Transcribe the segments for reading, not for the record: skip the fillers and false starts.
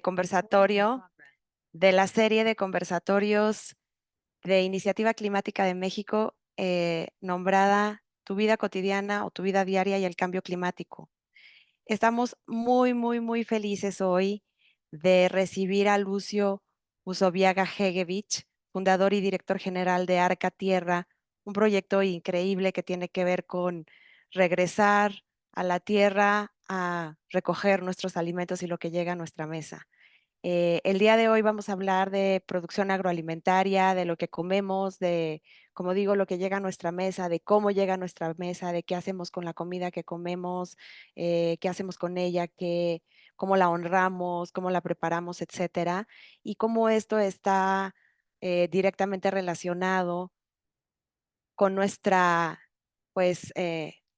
conversatorio de la serie de conversatorios de Iniciativa Climática de México, nombrada Tu vida cotidiana o tu vida diaria y el cambio climático. Estamos muy, muy, muy felices hoy de recibir a Lucio Usobiaga Hegevich, fundador y director general de Arca Tierra, un proyecto increíble que tiene que ver con regresar a la tierra a recoger nuestros alimentos y lo que llega a nuestra mesa. El día de hoy vamos a hablar de producción agroalimentaria, de lo que comemos, de, como digo, lo que llega a nuestra mesa, de cómo llega a nuestra mesa, de qué hacemos con la comida que comemos, qué hacemos con ella, cómo la honramos, cómo la preparamos, etcétera, y cómo esto está directamente relacionado con nuestra, pues,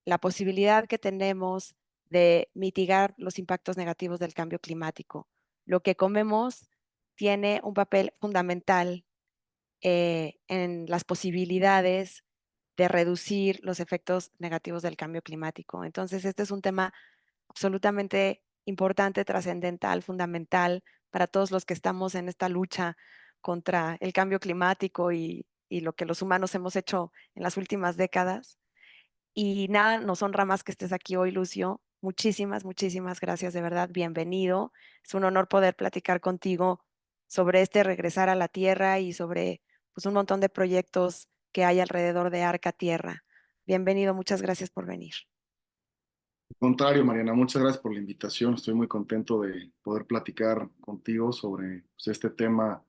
la posibilidad que tenemos de mitigar los impactos negativos del cambio climático. Lo que comemos tiene un papel fundamental en las posibilidades de reducir los efectos negativos del cambio climático. Entonces, este es un tema absolutamente importante, trascendental, fundamental para todos los que estamos en esta lucha contra el cambio climático y lo que los humanos hemos hecho en las últimas décadas. Y nada, nos honra más que estés aquí hoy, Lucio. Muchísimas, muchísimas gracias, de verdad, bienvenido. Es un honor poder platicar contigo sobre este regresar a la tierra y sobre pues, un montón de proyectos que hay alrededor de Arca Tierra. Bienvenido, muchas gracias por venir. Al contrario, Mariana, muchas gracias por la invitación. Estoy muy contento de poder platicar contigo sobre pues, este tema,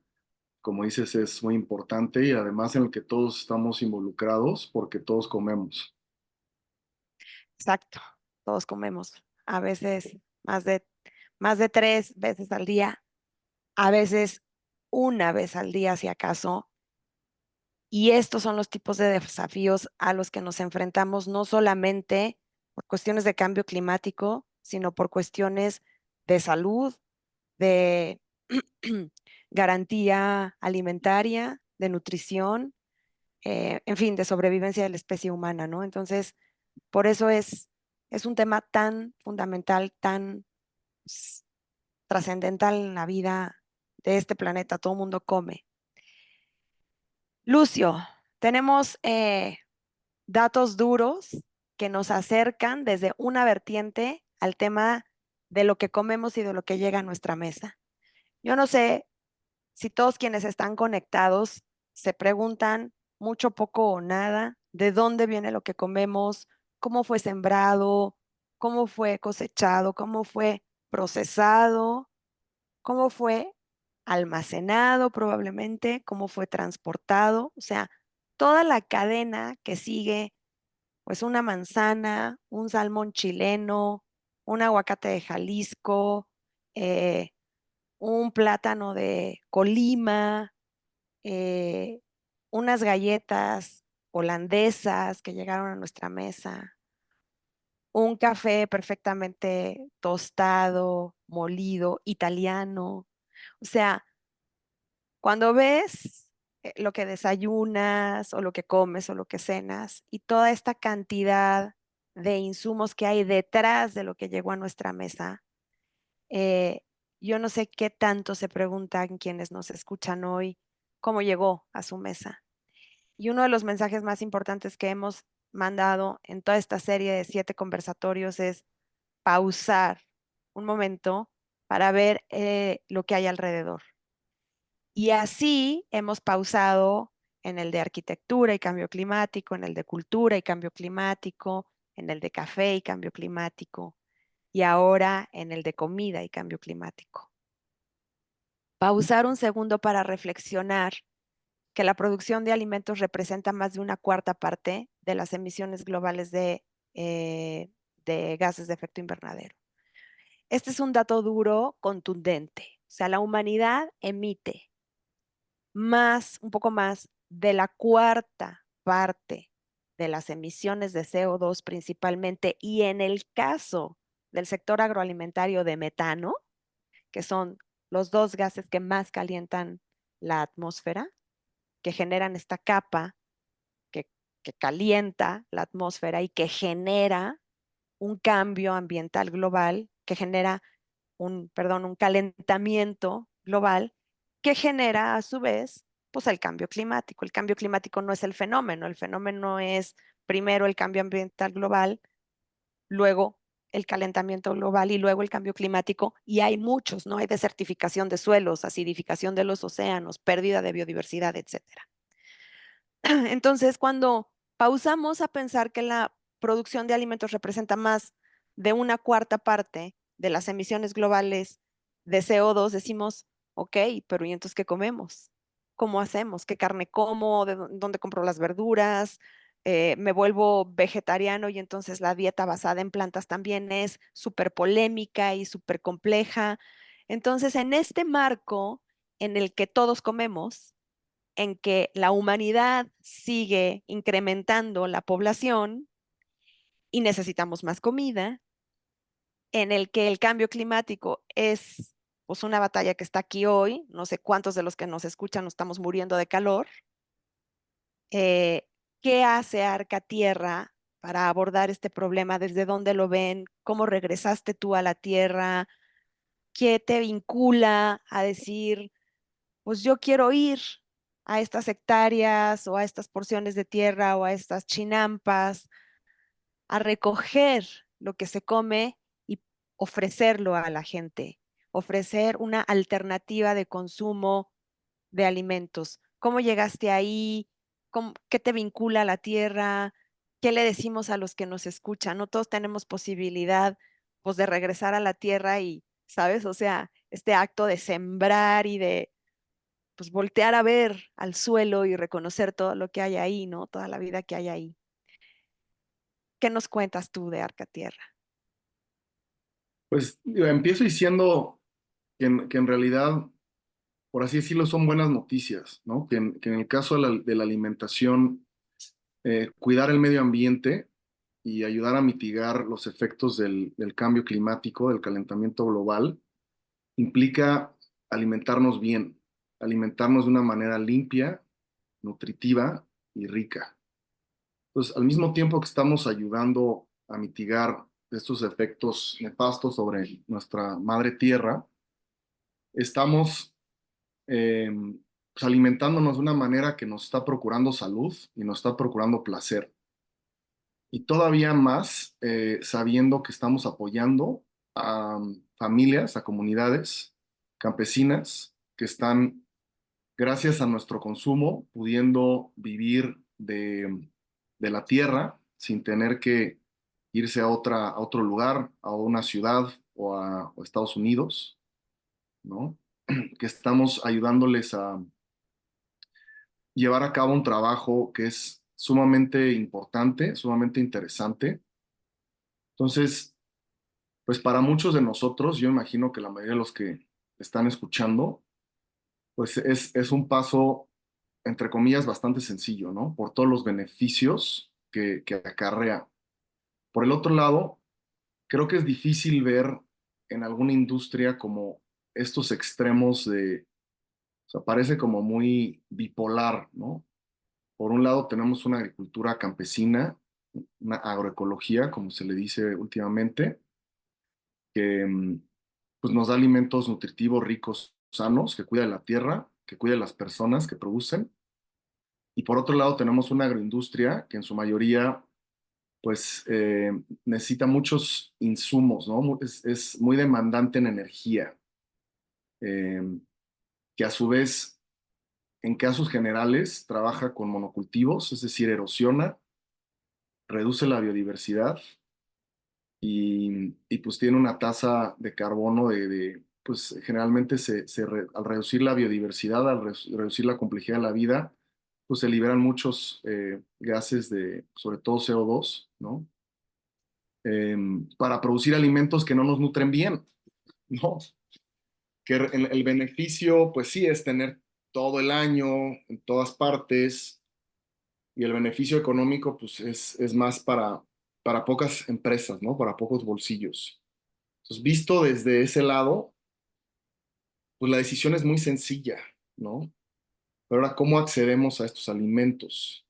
como dices, es muy importante y además en el que todos estamos involucrados porque todos comemos. Exacto, todos comemos, a veces más de 3 veces al día, a veces una vez al día, si acaso. Y estos son los tipos de desafíos a los que nos enfrentamos, no solamente por cuestiones de cambio climático, sino por cuestiones de salud, de garantía alimentaria, de nutrición, en fin, de sobrevivencia de la especie humana, ¿no? Entonces, por eso es un tema tan fundamental, tan pues, trascendental en la vida de este planeta. Todo el mundo come. Lucio, tenemos datos duros que nos acercan desde una vertiente al tema de lo que comemos y de lo que llega a nuestra mesa. Yo no sé si todos quienes están conectados se preguntan mucho, poco o nada de dónde viene lo que comemos, cómo fue sembrado, cómo fue cosechado, cómo fue procesado, cómo fue almacenado probablemente, cómo fue transportado, o sea, toda la cadena que sigue, pues una manzana, un salmón chileno, un aguacate de Jalisco, eh, un plátano de Colima, eh, unas galletas holandesas que llegaron a nuestra mesa, un café perfectamente tostado, molido, italiano. O sea, cuando ves lo que desayunas o lo que comes o lo que cenas y toda esta cantidad de insumos que hay detrás de lo que llegó a nuestra mesa, eh, yo no sé qué tanto se preguntan quienes nos escuchan hoy cómo llegó a su mesa. Y uno de los mensajes más importantes que hemos mandado en toda esta serie de 7 conversatorios es pausar un momento para ver lo que hay alrededor. Y así hemos pausado en el de arquitectura y cambio climático, en el de cultura y cambio climático, en el de café y cambio climático, y ahora en el de comida y cambio climático. Pausar un segundo para reflexionar que la producción de alimentos representa más de una cuarta parte de las emisiones globales de gases de efecto invernadero. Este es un dato duro, contundente. O sea, la humanidad emite un poco más de la cuarta parte de las emisiones de CO2 principalmente, y en el caso del sector agroalimentario de metano, que son los dos gases que más calientan la atmósfera, que generan esta capa que, que calienta la atmósfera y que genera un cambio ambiental global, que genera un calentamiento global que genera a su vez, pues el cambio climático. El cambio climático no es el fenómeno es primero el cambio ambiental global, luego el calentamiento global y luego el cambio climático, y hay muchos, ¿no? Hay desertificación de suelos, acidificación de los océanos, pérdida de biodiversidad, etcétera. Entonces, cuando pausamos a pensar que la producción de alimentos representa más de una cuarta parte de las emisiones globales de CO2, decimos, ok, pero ¿y entonces qué comemos? ¿Cómo hacemos? ¿Qué carne como? ¿Dónde compro las verduras? Me vuelvo vegetariano y entonces la dieta basada en plantas también es súper polémica y súper compleja. Entonces, en este marco en el que todos comemos, en que la humanidad sigue incrementando la población y necesitamos más comida, en el que el cambio climático es pues una batalla que está aquí hoy, no sé cuántos de los que nos escuchan nos estamos muriendo de calor. eh, ¿Qué hace Arca Tierra para abordar este problema? ¿Desde dónde lo ven? ¿Cómo regresaste tú a la Tierra? ¿Qué te vincula a decir, pues yo quiero ir a estas hectáreas o a estas porciones de tierra o a estas chinampas a recoger lo que se come y ofrecerlo a la gente, ofrecer una alternativa de consumo de alimentos? ¿Cómo llegaste ahí? ¿Qué te vincula a la tierra? ¿Qué le decimos a los que nos escuchan? No todos tenemos posibilidad, pues, de regresar a la tierra y, ¿sabes? O sea, este acto de sembrar y de pues voltear a ver al suelo y reconocer todo lo que hay ahí, ¿no? Toda la vida que hay ahí. ¿Qué nos cuentas tú de Arca Tierra? Pues digo, empiezo diciendo que en realidad, por así decirlo, son buenas noticias, ¿no? Que en el caso de la alimentación, cuidar el medio ambiente y ayudar a mitigar los efectos del cambio climático, del calentamiento global, implica alimentarnos bien, alimentarnos de una manera limpia, nutritiva y rica. Entonces, al mismo tiempo que estamos ayudando a mitigar estos efectos nefastos sobre nuestra madre tierra, estamos pues, alimentándonos de una manera que nos está procurando salud y nos está procurando placer. Y todavía más sabiendo que estamos apoyando a familias, a comunidades campesinas que están, gracias a nuestro consumo, pudiendo vivir de la tierra sin tener que irse a otro lugar, a una ciudad o a Estados Unidos, ¿no? Que estamos ayudándoles a llevar a cabo un trabajo que es sumamente importante, sumamente interesante. Entonces, pues para muchos de nosotros, yo imagino que la mayoría de los que están escuchando, pues es un paso, entre comillas, bastante sencillo, ¿no? Por todos los beneficios que acarrea. Por el otro lado, creo que es difícil ver en alguna industria como estos extremos o sea, parece como muy bipolar, ¿no? Por un lado tenemos una agricultura campesina, una agroecología, como se le dice últimamente, que pues nos da alimentos nutritivos, ricos, sanos, que cuida de la tierra, que cuida de las personas que producen. Y por otro lado tenemos una agroindustria que en su mayoría pues necesita muchos insumos, ¿no? Es muy demandante en energía, eh, que a su vez en casos generales trabaja con monocultivos, es decir, erosiona, reduce la biodiversidad y pues tiene una tasa de carbono pues generalmente al reducir la biodiversidad, reducir la complejidad de la vida, pues se liberan muchos gases sobre todo CO2, ¿no? Para producir alimentos que no nos nutren bien, ¿no? Que el beneficio, pues sí, es tener todo el año, en todas partes, y el beneficio económico, pues es más para pocas empresas, ¿no? Para pocos bolsillos. Entonces, visto desde ese lado, pues la decisión es muy sencilla, ¿no? Pero ahora, ¿cómo accedemos a estos alimentos?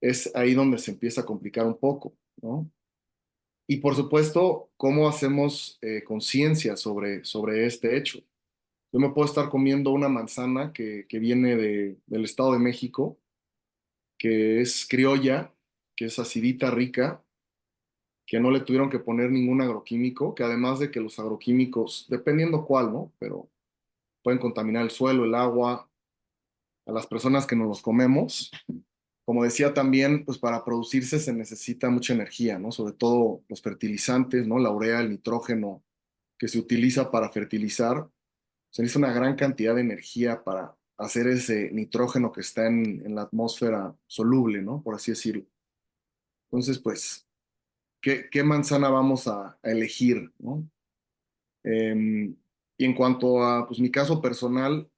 Es ahí donde se empieza a complicar un poco, ¿no? Y por supuesto, cómo hacemos conciencia sobre este hecho. Yo me puedo estar comiendo una manzana que viene del Estado de México, que es criolla, que es acidita, rica, que no le tuvieron que poner ningún agroquímico, que además de que los agroquímicos, dependiendo cuál, ¿no? Pero pueden contaminar el suelo, el agua, a las personas que nos los comemos. Como decía también, pues para producirse se necesita mucha energía, ¿no? Sobre todo los fertilizantes, ¿no? La urea, el nitrógeno que se utiliza para fertilizar. Se necesita una gran cantidad de energía para hacer ese nitrógeno que está en la atmósfera soluble, ¿no? Por así decirlo. Entonces, pues, ¿qué manzana vamos a elegir, ¿no? Y en cuanto a, pues, mi caso personal,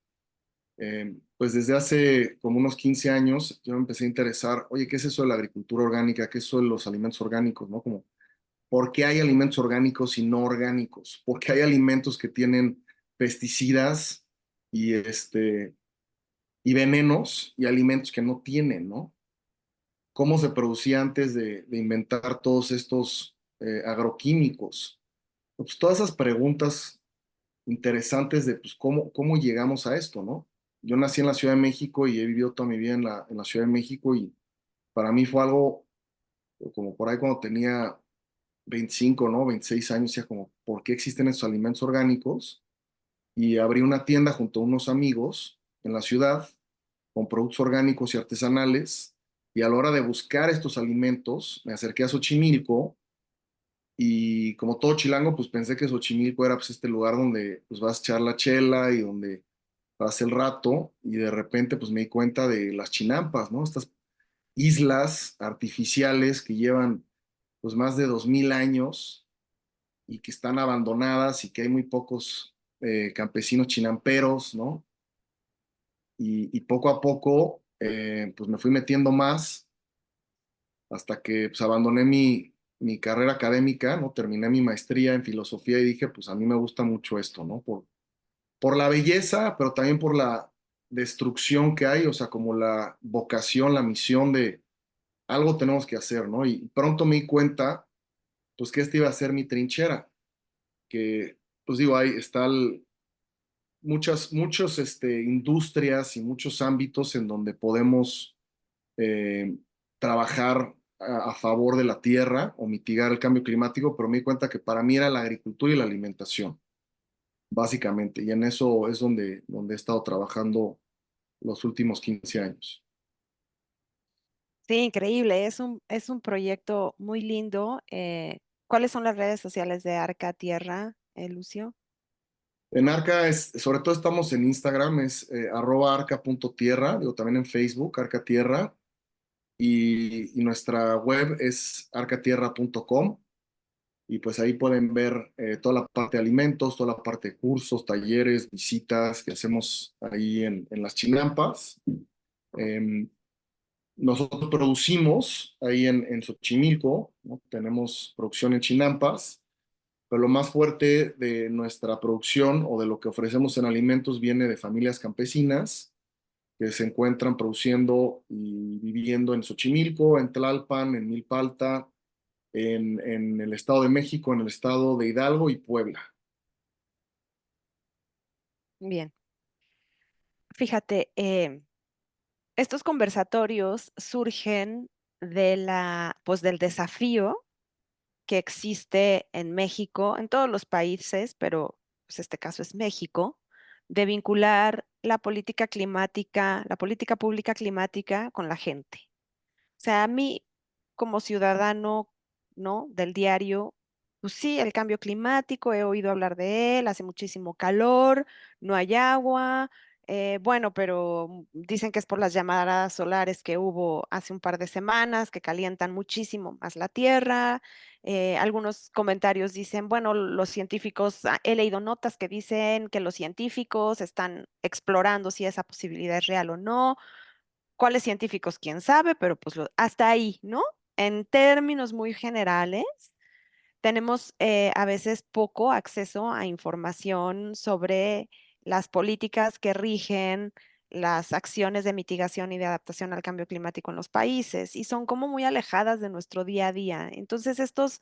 pues desde hace como unos 15 años yo me empecé a interesar, oye, ¿qué es eso de la agricultura orgánica? ¿Qué es eso de los alimentos orgánicos, ¿no? Como, ¿por qué hay alimentos orgánicos y no orgánicos? ¿Por qué hay alimentos que tienen pesticidas y, y venenos y alimentos que no tienen, ¿no? ¿Cómo se producía antes de inventar todos estos agroquímicos? Pues todas esas preguntas interesantes de pues, cómo llegamos a esto, ¿no? Yo nací en la Ciudad de México y he vivido toda mi vida en la Ciudad de México y para mí fue algo como por ahí cuando tenía 25, ¿no? 26 años, ya como, ¿por qué existen esos alimentos orgánicos? Y abrí una tienda junto a unos amigos en la ciudad con productos orgánicos y artesanales. Y a la hora de buscar estos alimentos, me acerqué a Xochimilco y como todo chilango, pues pensé que Xochimilco era pues este lugar donde pues vas a echar la chela y donde pasas el rato y de repente pues me di cuenta de las chinampas, ¿no? Estas islas artificiales que llevan pues más de 2000 años y que están abandonadas y que hay muy pocos campesinos chinamperos, ¿no? Y poco a poco pues me fui metiendo más hasta que pues abandoné mi carrera académica, ¿no? Terminé mi maestría en filosofía y dije, pues a mí me gusta mucho esto, ¿no? Por la belleza, pero también por la destrucción que hay, o sea, como la vocación, la misión de algo tenemos que hacer, ¿no? Y pronto me di cuenta, pues que esta iba a ser mi trinchera, que, pues digo, ahí están muchas industrias y muchos ámbitos en donde podemos eh, trabajar a favor de la tierra o mitigar el cambio climático, pero me di cuenta que para mí era la agricultura y la alimentación, básicamente, y en eso es donde he estado trabajando los últimos 15 años. Sí, increíble, es un proyecto muy lindo. ¿Cuáles son las redes sociales de Arca Tierra, Lucio? En Arca sobre todo estamos en Instagram, es @arca.tierra, digo también en Facebook, Arca Tierra, y nuestra web es arcatierra.com. Y pues ahí pueden ver toda la parte de alimentos, toda la parte de cursos, talleres, visitas que hacemos ahí en las chinampas. Em, Nosotros producimos ahí en Xochimilco, ¿no? Tenemos producción en chinampas, pero lo más fuerte de nuestra producción o de lo que ofrecemos en alimentos viene de familias campesinas que se encuentran produciendo y viviendo en Xochimilco, en Tlalpan, en Milpalta, en el Estado de México, en el Estado de Hidalgo y Puebla. Bien, fíjate, estos conversatorios surgen pues del desafío que existe en México, en todos los países, pero pues este caso es México, de vincular la política climática, la política pública climática con la gente. O sea, a mí como ciudadano, ¿no? Del diario, pues sí, el cambio climático, he oído hablar de él, hace muchísimo calor, no hay agua, bueno, pero dicen que es por las llamadas solares que hubo hace un par de semanas, que calientan muchísimo más la Tierra. Algunos comentarios dicen, bueno, los científicos, he leído notas que dicen que los científicos están explorando si esa posibilidad es real o no. ¿Cuáles científicos? Quién sabe, pero pues hasta ahí, ¿no? En términos muy generales, tenemos a veces poco acceso a información sobre las políticas que rigen las acciones de mitigación y de adaptación al cambio climático en los países y son como muy alejadas de nuestro día a día. Entonces, estos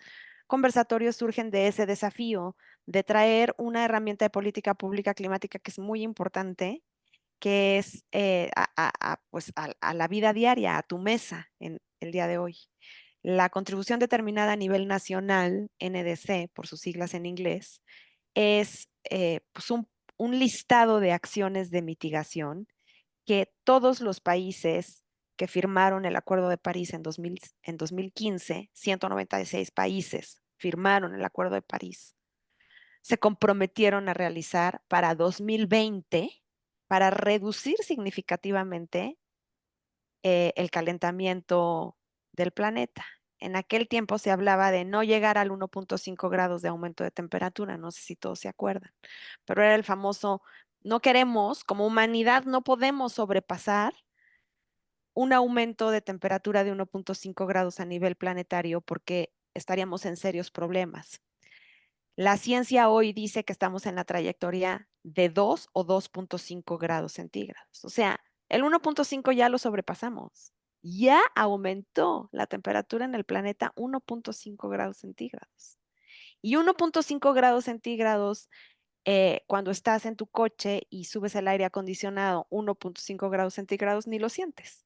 conversatorios surgen de ese desafío de traer una herramienta de política pública climática que es muy importante, que es pues a la vida diaria, a tu mesa en el día de hoy. La contribución determinada a nivel nacional, NDC, por sus siglas en inglés, es pues un listado de acciones de mitigación que todos los países que firmaron el Acuerdo de París en 2015, 196 países firmaron el Acuerdo de París, se comprometieron a realizar para 2020 para reducir significativamente el calentamiento del planeta. En aquel tiempo se hablaba de no llegar al 1.5 grados de aumento de temperatura, no sé si todos se acuerdan, pero era el famoso, no queremos, como humanidad no podemos sobrepasar un aumento de temperatura de 1.5 grados a nivel planetario porque estaríamos en serios problemas. La ciencia hoy dice que estamos en la trayectoria de 2 o 2.5 grados centígrados. O sea, el 1.5 ya lo sobrepasamos. Ya aumentó la temperatura en el planeta 1.5 grados centígrados. Y 1.5 grados centígrados, cuando estás en tu coche y subes el aire acondicionado 1.5 grados centígrados, ni lo sientes.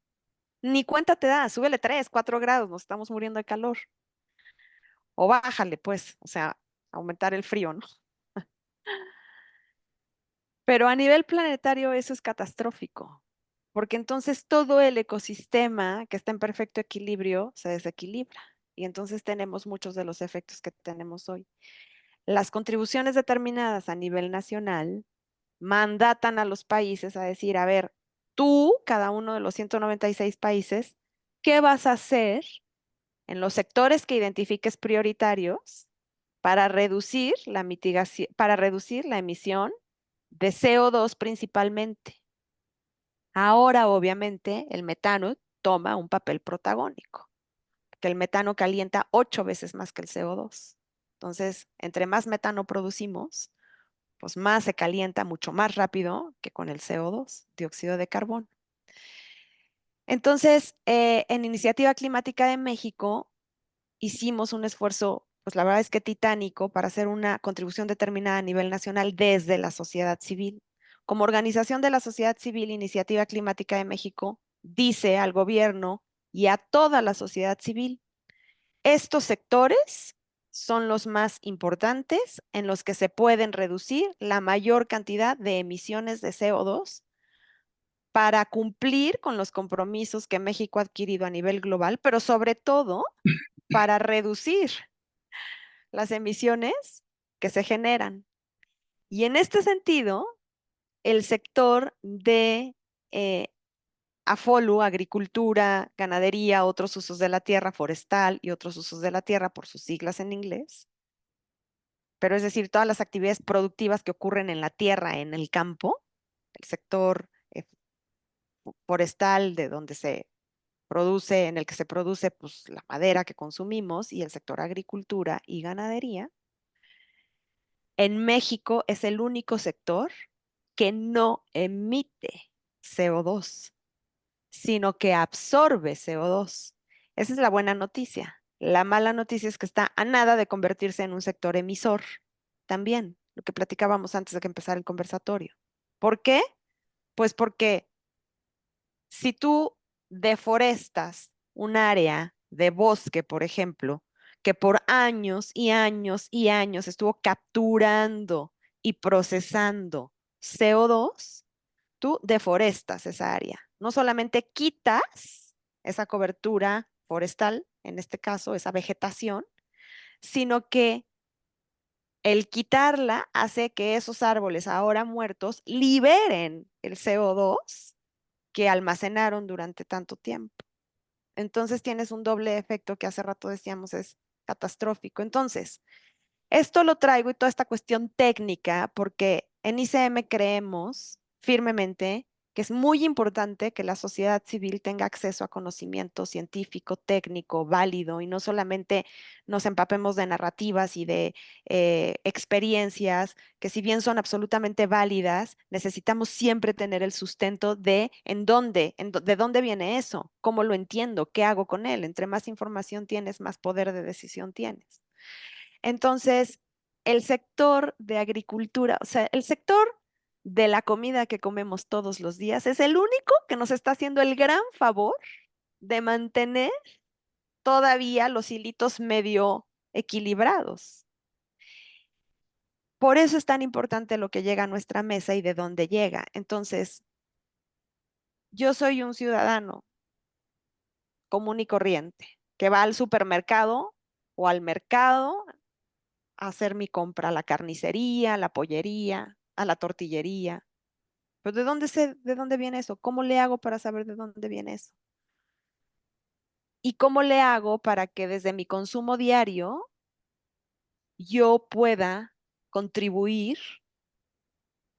Ni cuenta te da, súbele 3, 4 grados, nos estamos muriendo de calor. O bájale, pues, o sea, aumentar el frío, ¿no? Pero a nivel planetario eso es catastrófico, porque entonces todo el ecosistema que está en perfecto equilibrio se desequilibra y entonces tenemos muchos de los efectos que tenemos hoy. Las contribuciones determinadas a nivel nacional mandatan a los países a decir, a ver, tú, cada uno de los 196 países, ¿qué vas a hacer en los sectores que identifiques prioritarios para reducir la mitigación, para reducir la emisión de CO2 principalmente? Ahora, obviamente, el metano toma un papel protagónico, que el metano calienta 8 veces más que el CO2. Entonces, entre más metano producimos, pues más se calienta mucho más rápido que con el CO2, dióxido de carbono. Entonces, en Iniciativa Climática de México, hicimos un esfuerzo, pues la verdad es que titánico, para hacer una contribución determinada a nivel nacional desde la sociedad civil. Como organización de la sociedad civil, Iniciativa Climática de México dice al gobierno y a toda la sociedad civil, estos sectores son los más importantes en los que se pueden reducir la mayor cantidad de emisiones de CO2 para cumplir con los compromisos que México ha adquirido a nivel global, pero sobre todo para reducir las emisiones que se generan. Y en este sentido, el sector de AFOLU, agricultura, ganadería, otros usos de la tierra, forestal y otros usos de la tierra, por sus siglas en inglés, pero es decir, todas las actividades productivas que ocurren en la tierra, en el campo, el sector forestal, de donde se produce, en el que se produce pues, la madera que consumimos, y el sector agricultura y ganadería, en México es el único sector que no emite CO2, sino que absorbe CO2. Esa es la buena noticia. La mala noticia es que está a nada de convertirse en un sector emisor también, lo que platicábamos antes de que empezara el conversatorio. ¿Por qué? Pues porque si tú deforestas un área de bosque, por ejemplo, que por años y años y años estuvo capturando y procesando CO2, tú deforestas esa área. No solamente quitas esa cobertura forestal, en este caso, esa vegetación, sino que el quitarla hace que esos árboles ahora muertos liberen el CO2 que almacenaron durante tanto tiempo. Entonces tienes un doble efecto que hace rato decíamos es catastrófico. Entonces, esto lo traigo y toda esta cuestión técnica porque en ICM creemos firmemente que es muy importante que la sociedad civil tenga acceso a conocimiento científico, técnico, válido y no solamente nos empapemos de narrativas y de experiencias que si bien son absolutamente válidas, necesitamos siempre tener el sustento de de dónde viene eso, cómo lo entiendo, qué hago con él. Entre más información tienes, más poder de decisión tienes. Entonces, el sector de agricultura, o sea, el sector de la comida que comemos todos los días es el único que nos está haciendo el gran favor de mantener todavía los hilitos medio equilibrados. Por eso es tan importante lo que llega a nuestra mesa y de dónde llega. Entonces, yo soy un ciudadano común y corriente que va al supermercado o al mercado a hacer mi compra a la carnicería, a la pollería, a la tortillería. Pero ¿de dónde sé de dónde viene eso? ¿Cómo le hago para saber de dónde viene eso? ¿Y cómo le hago para que desde mi consumo diario yo pueda contribuir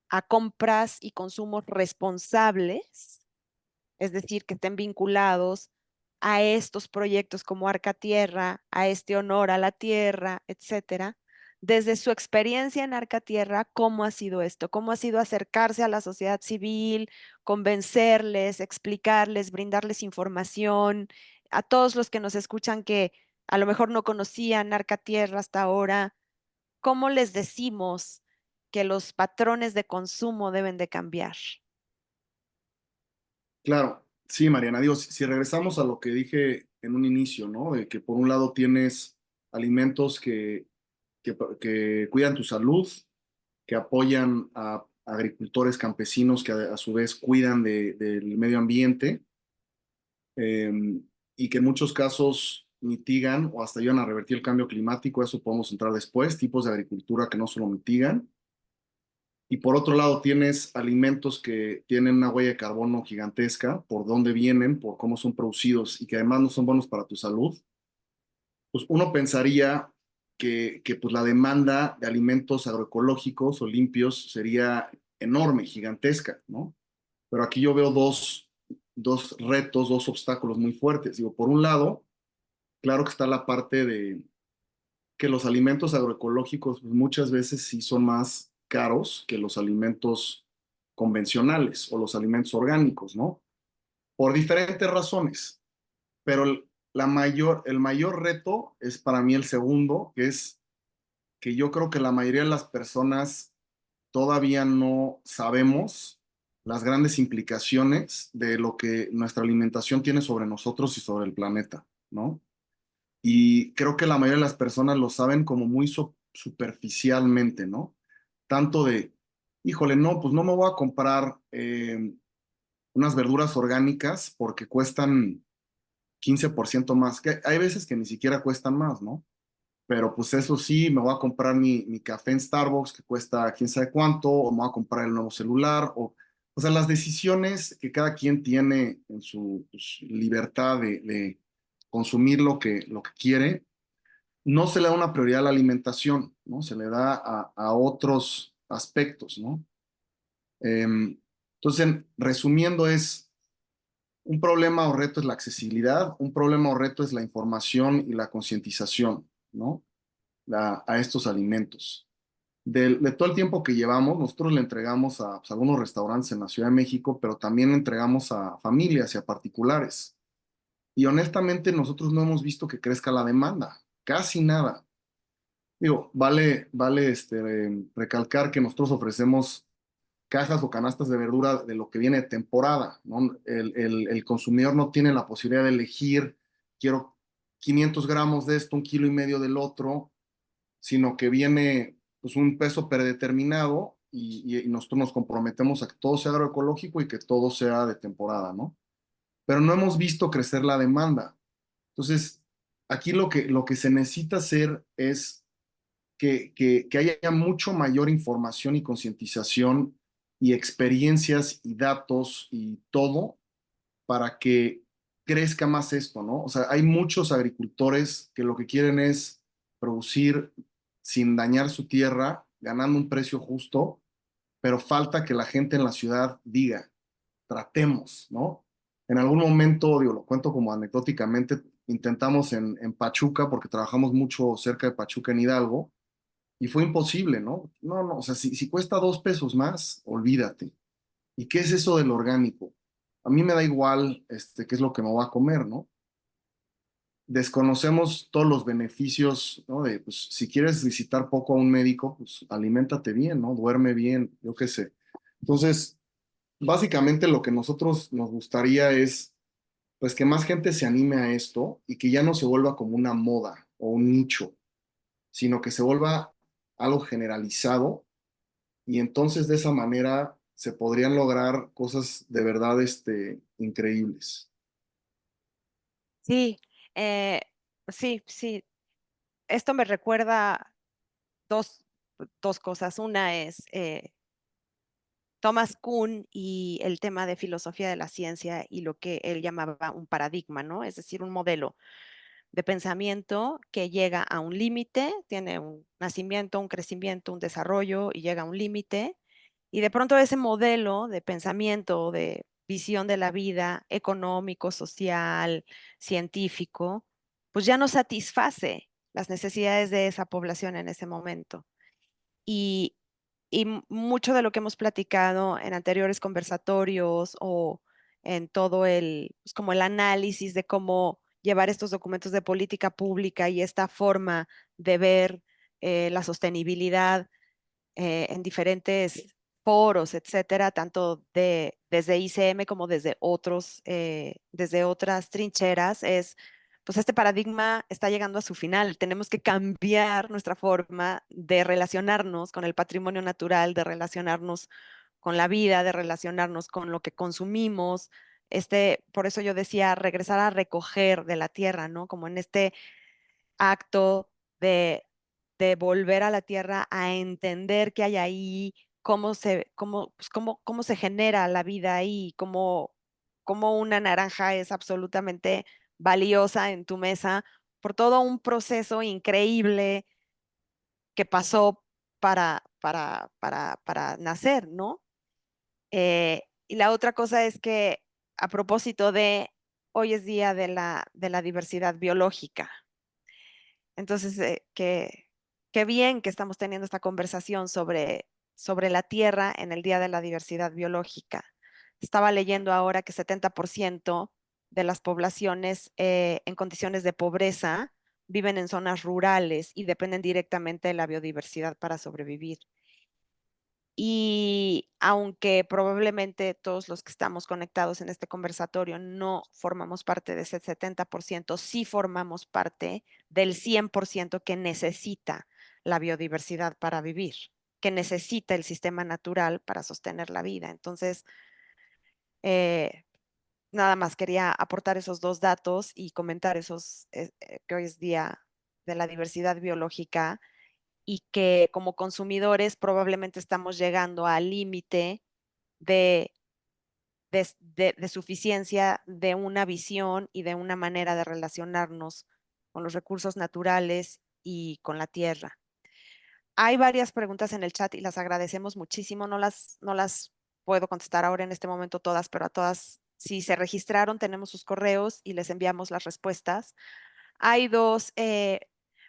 a compras y consumos responsables, es decir, que estén vinculados a estos proyectos como Arca Tierra, a este honor a la tierra, etcétera? Desde su experiencia en Arca Tierra, ¿cómo ha sido esto? ¿Cómo ha sido acercarse a la sociedad civil, convencerles, explicarles, brindarles información a todos los que nos escuchan que a lo mejor no conocían Arca Tierra hasta ahora? ¿Cómo les decimos que los patrones de consumo deben de cambiar? Claro, sí, Mariana, digo, si regresamos a lo que dije en un inicio, ¿no? De que por un lado tienes alimentos que cuidan tu salud, que apoyan a agricultores campesinos que a su vez cuidan del medio ambiente, eh, y que en muchos casos mitigan o hasta ayudan a revertir el cambio climático. Eso podemos entrar después, tipos de agricultura que no solo mitigan. Y por otro lado, tienes alimentos que tienen una huella de carbono gigantesca por dónde vienen, por cómo son producidos y que además no son buenos para tu salud. Pues uno pensaría que pues la demanda de alimentos agroecológicos o limpios sería enorme, gigantesca, ¿no? Pero aquí yo veo dos retos, dos obstáculos muy fuertes. Digo, por un lado, claro que está la parte de que los alimentos agroecológicos pues, muchas veces sí son más caros que los alimentos convencionales o los alimentos orgánicos, ¿no? Por diferentes razones. Pero el mayor reto es para mí el segundo, que es que yo creo que la mayoría de las personas todavía no sabemos las grandes implicaciones de lo que nuestra alimentación tiene sobre nosotros y sobre el planeta, ¿no? Y creo que la mayoría de las personas lo saben como muy superficialmente, ¿no? Tanto de, híjole, no, pues no me voy a comprar unas verduras orgánicas porque cuestan 15% más, que hay veces que ni siquiera cuestan más, ¿no? Pero pues eso sí, me voy a comprar mi café en Starbucks que cuesta quién sabe cuánto, o me voy a comprar el nuevo celular, o sea, las decisiones que cada quien tiene en su pues, libertad de consumir lo que quiere, no se le da una prioridad a la alimentación, ¿no? Se le da a otros aspectos, ¿no? Entonces, resumiendo, es un problema o reto es la accesibilidad, un problema o reto es la información y la concientización, ¿no? A estos alimentos. De todo el tiempo que llevamos, nosotros le entregamos a pues, algunos restaurantes en la Ciudad de México, pero también le entregamos a familias y a particulares. Y honestamente, nosotros no hemos visto que crezca la demanda, casi nada. Digo, vale recalcar que nosotros ofrecemos cajas o canastas de verdura de lo que viene de temporada, ¿no? El consumidor no tiene la posibilidad de elegir, quiero 500 gramos de esto, un kilo y medio del otro, sino que viene pues un peso predeterminado y nosotros nos comprometemos a que todo sea agroecológico y que todo sea de temporada, ¿no? Pero no hemos visto crecer la demanda. Entonces, aquí lo que se necesita hacer es que haya mucho mayor información y concientización y experiencias y datos y todo para que crezca más esto, ¿no? O sea, hay muchos agricultores que lo que quieren es producir sin dañar su tierra, ganando un precio justo, pero falta que la gente en la ciudad diga, tratemos, ¿no? En algún momento, digo, lo cuento como anecdóticamente, intentamos en Pachuca, porque trabajamos mucho cerca de Pachuca en Hidalgo, y fue imposible, ¿no? No, no, o sea, si cuesta 2 pesos más, olvídate. ¿Y qué es eso del orgánico? A mí me da igual, qué es lo que me voy a comer, ¿no? desconocemos todos los beneficios, ¿no? De, pues, si quieres visitar poco a un médico, pues aliméntate bien, ¿no? Duerme bien, yo qué sé. Entonces, básicamente lo que nosotros nos gustaría es, pues, que más gente se anime a esto y que ya no se vuelva como una moda o un nicho, sino que se vuelva algo generalizado y entonces de esa manera se podrían lograr cosas de verdad, increíbles. Sí, eh, sí, sí. Esto me recuerda dos, dos cosas. Una es Thomas Kuhn y el tema de filosofía de la ciencia y lo que él llamaba un paradigma, ¿no? Es decir, un modelo de pensamiento que llega a un límite, tiene un nacimiento, un crecimiento, un desarrollo y llega a un límite. Y de pronto ese modelo de pensamiento, de visión de la vida, económico, social, científico, pues ya no satisface las necesidades de esa población en ese momento. Y, mucho de lo que hemos platicado en anteriores conversatorios o en todo el, pues como el análisis de cómo llevar estos documentos de política pública y esta forma de ver la sostenibilidad en diferentes foros, etcétera, tanto desde ICM como desde otras trincheras, es, pues este paradigma está llegando a su final. Tenemos que cambiar nuestra forma de relacionarnos con el patrimonio natural, de relacionarnos con la vida, de relacionarnos con lo que consumimos. Por eso yo decía, regresar a recoger de la tierra, ¿no? Como en este acto de, de volver a la tierra a entender qué hay ahí, cómo se genera la vida ahí, cómo una naranja es absolutamente valiosa en tu mesa por todo un proceso increíble que pasó para nacer, ¿no? Y la otra cosa es que a propósito de hoy es día de la diversidad biológica. Entonces, qué bien que estamos teniendo esta conversación sobre la Tierra en el Día de la Diversidad Biológica. Estaba leyendo ahora que 70% de las poblaciones en condiciones de pobreza viven en zonas rurales y dependen directamente de la biodiversidad para sobrevivir. Y aunque probablemente todos los que estamos conectados en este conversatorio no formamos parte de ese 70%, sí formamos parte del 100% que necesita la biodiversidad para vivir, que necesita el sistema natural para sostener la vida. Entonces, eh, nada más quería aportar esos dos datos y comentar que hoy es día de la diversidad biológica y que como consumidores probablemente estamos llegando al límite de, de suficiencia de una visión y de una manera de relacionarnos con los recursos naturales y con la tierra. Hay varias preguntas en el chat y las agradecemos muchísimo. No las puedo contestar ahora en este momento todas, pero a todas, si se registraron, tenemos sus correos y les enviamos las respuestas. Hay dos,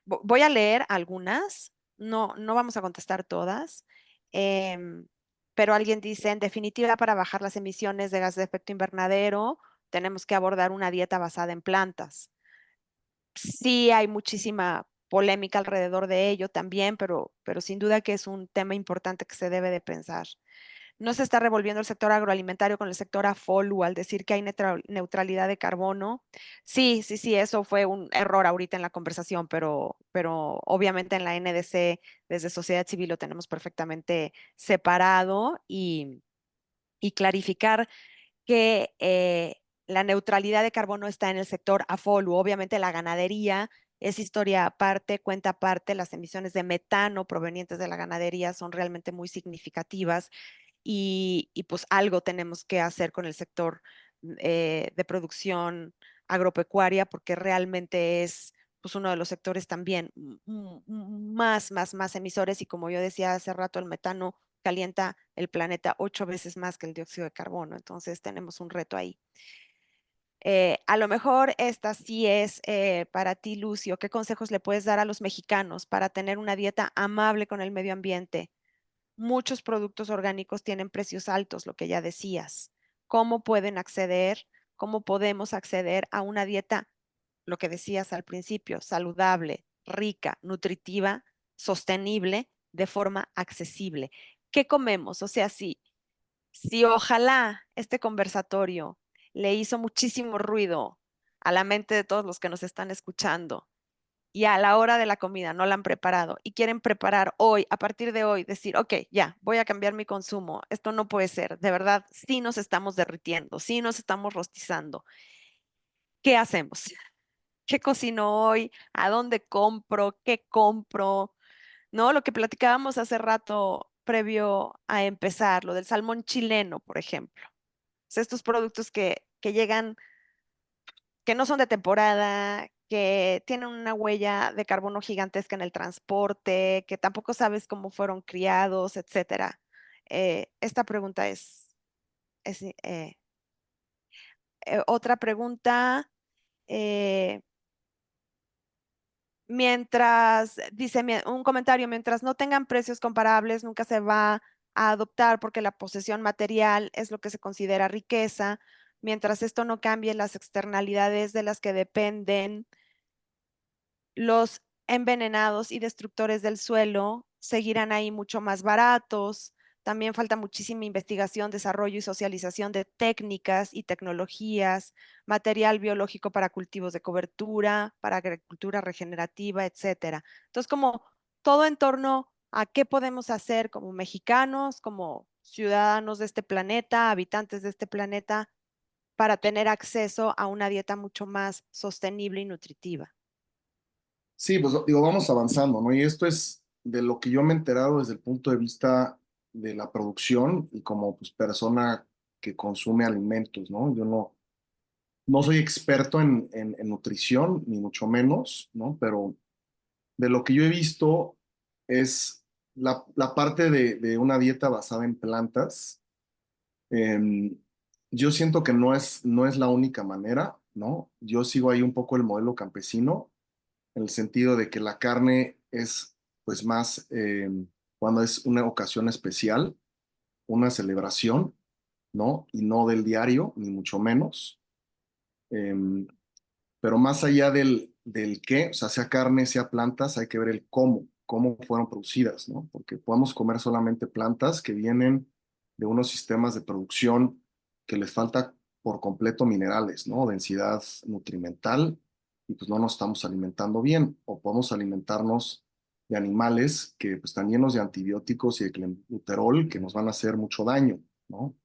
voy a leer algunas, no vamos a contestar todas, em, pero alguien dice, en definitiva, para bajar las emisiones de gas de efecto invernadero, tenemos que abordar una dieta basada en plantas. Sí hay muchísima polémica alrededor de ello también, pero sin duda que es un tema importante que se debe de pensar. No se está revolviendo el sector agroalimentario con el sector AFOLU al decir que hay neutralidad de carbono. Sí, sí, sí, eso fue un error ahorita en la conversación, pero obviamente en la NDC, desde sociedad civil, lo tenemos perfectamente separado y clarificar que la neutralidad de carbono está en el sector AFOLU. Obviamente la ganadería es historia aparte, cuenta aparte. Las emisiones de metano provenientes de la ganadería son realmente muy significativas y pues algo tenemos que hacer con el sector de producción agropecuaria porque realmente es pues uno de los sectores también más emisores y como yo decía hace rato, el metano calienta el planeta 8 veces más que el dióxido de carbono, entonces tenemos un reto ahí. A lo mejor esta sí es para ti, Lucio. ¿Qué consejos le puedes dar a los mexicanos para tener una dieta amable con el medio ambiente? Muchos productos orgánicos tienen precios altos, lo que ya decías. ¿Cómo pueden acceder? ¿Cómo podemos acceder a una dieta lo que decías al principio, saludable, rica, nutritiva, sostenible, de forma accesible. ¿Qué comemos? O sea, si ojalá este conversatorio le hizo muchísimo ruido a la mente de todos los que nos están escuchando y a la hora de la comida no la han preparado y quieren preparar hoy, a partir de hoy, decir, ok, ya, voy a cambiar mi consumo, esto no puede ser, de verdad, sí nos estamos derritiendo, sí nos estamos rostizando. ¿Qué hacemos? ¿Qué cocino hoy? ¿A dónde compro? ¿Qué compro? ¿No? Lo que platicábamos hace rato previo a empezar, lo del salmón chileno, por ejemplo. O sea, estos productos que llegan, que no son de temporada, que tienen una huella de carbono gigantesca en el transporte, que tampoco sabes cómo fueron criados, etcétera. Esta pregunta es otra pregunta. eh, dice un comentario, mientras no tengan precios comparables, nunca se va a adoptar porque la posesión material es lo que se considera riqueza. Mientras esto no cambie, las externalidades de las que dependen los envenenados y destructores del suelo seguirán ahí mucho más baratos. También falta muchísima investigación, desarrollo y socialización de técnicas y tecnologías, material biológico para cultivos de cobertura, para agricultura regenerativa, etcétera. Entonces, como todo en torno a qué podemos hacer como mexicanos, como ciudadanos de este planeta, habitantes de este planeta, para tener acceso a una dieta mucho más sostenible y nutritiva. Sí, pues digo, vamos avanzando, ¿no? Y esto es de lo que yo me he enterado desde el punto de vista de la producción y como pues persona que consume alimentos, ¿no? Yo no soy experto en nutrición, ni mucho menos, ¿no? Pero de lo que yo he visto es la parte de una dieta basada en plantas. em, yo siento que no es la única manera, ¿no? Yo sigo ahí un poco el modelo campesino en el sentido de que la carne es pues más cuando es una ocasión especial, una celebración, ¿no? Y no del diario, ni mucho menos. Em, pero más allá del qué, o sea, sea carne, sea plantas, hay que ver el cómo fueron producidas, ¿no? Porque podemos comer solamente plantas que vienen de unos sistemas de producción que les falta por completo minerales, ¿no? Densidad nutrimental, y pues no nos estamos alimentando bien, o podemos alimentarnos de animales que pues, están llenos de antibióticos y de clenbuterol que nos van a hacer mucho daño, ¿no?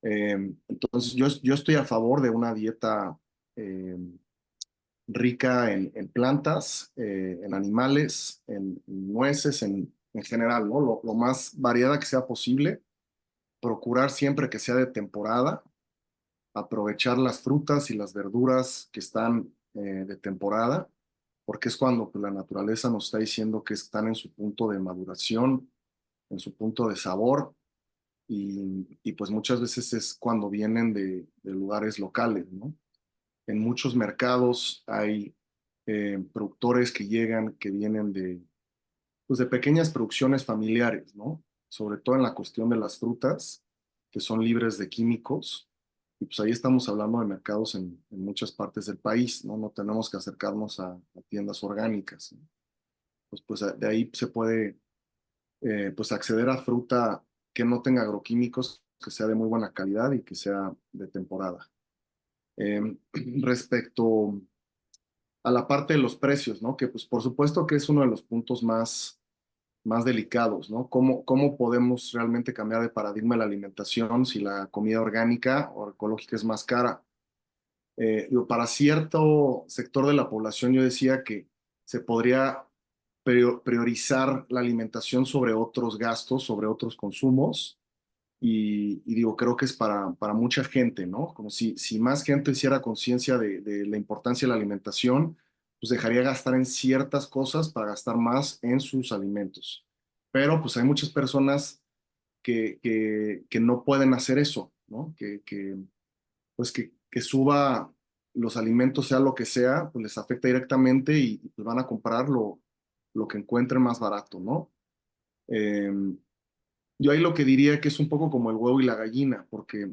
Entonces, yo estoy a favor de una dieta eh, rica en plantas, en animales, en nueces, en general, ¿no? Lo más variada que sea posible, procurar siempre que sea de temporada, aprovechar las frutas y las verduras que están de temporada, porque es cuando pues, la naturaleza nos está diciendo que están en su punto de maduración, en su punto de sabor, y pues muchas veces es cuando vienen de lugares locales, ¿no? En muchos mercados hay productores que llegan, que vienen pues de pequeñas producciones familiares, ¿no? Sobre todo en la cuestión de las frutas, que son libres de químicos. Y pues ahí estamos hablando de mercados en muchas partes del país, ¿no? No tenemos que acercarnos a tiendas orgánicas, ¿no? Pues de ahí se puede pues acceder a fruta que no tenga agroquímicos, que sea de muy buena calidad y que sea de temporada. Respecto a la parte de los precios, ¿no? Que pues por supuesto que es uno de los puntos más delicados, ¿no? ¿Cómo podemos realmente cambiar de paradigma de la alimentación si la comida orgánica o ecológica es más cara? Para cierto sector de la población yo decía que se podría priorizar la alimentación sobre otros gastos, sobre otros consumos. Y digo, creo que es para mucha gente, ¿no? Como si más gente hiciera conciencia de la importancia de la alimentación, pues dejaría gastar en ciertas cosas para gastar más en sus alimentos. Pero pues hay muchas personas que no pueden hacer eso, ¿no? Pues que suba los alimentos, sea lo que sea, pues les afecta directamente y pues van a comprar lo que encuentren más barato, ¿no? Em, yo ahí lo que diría que es un poco como el huevo y la gallina, porque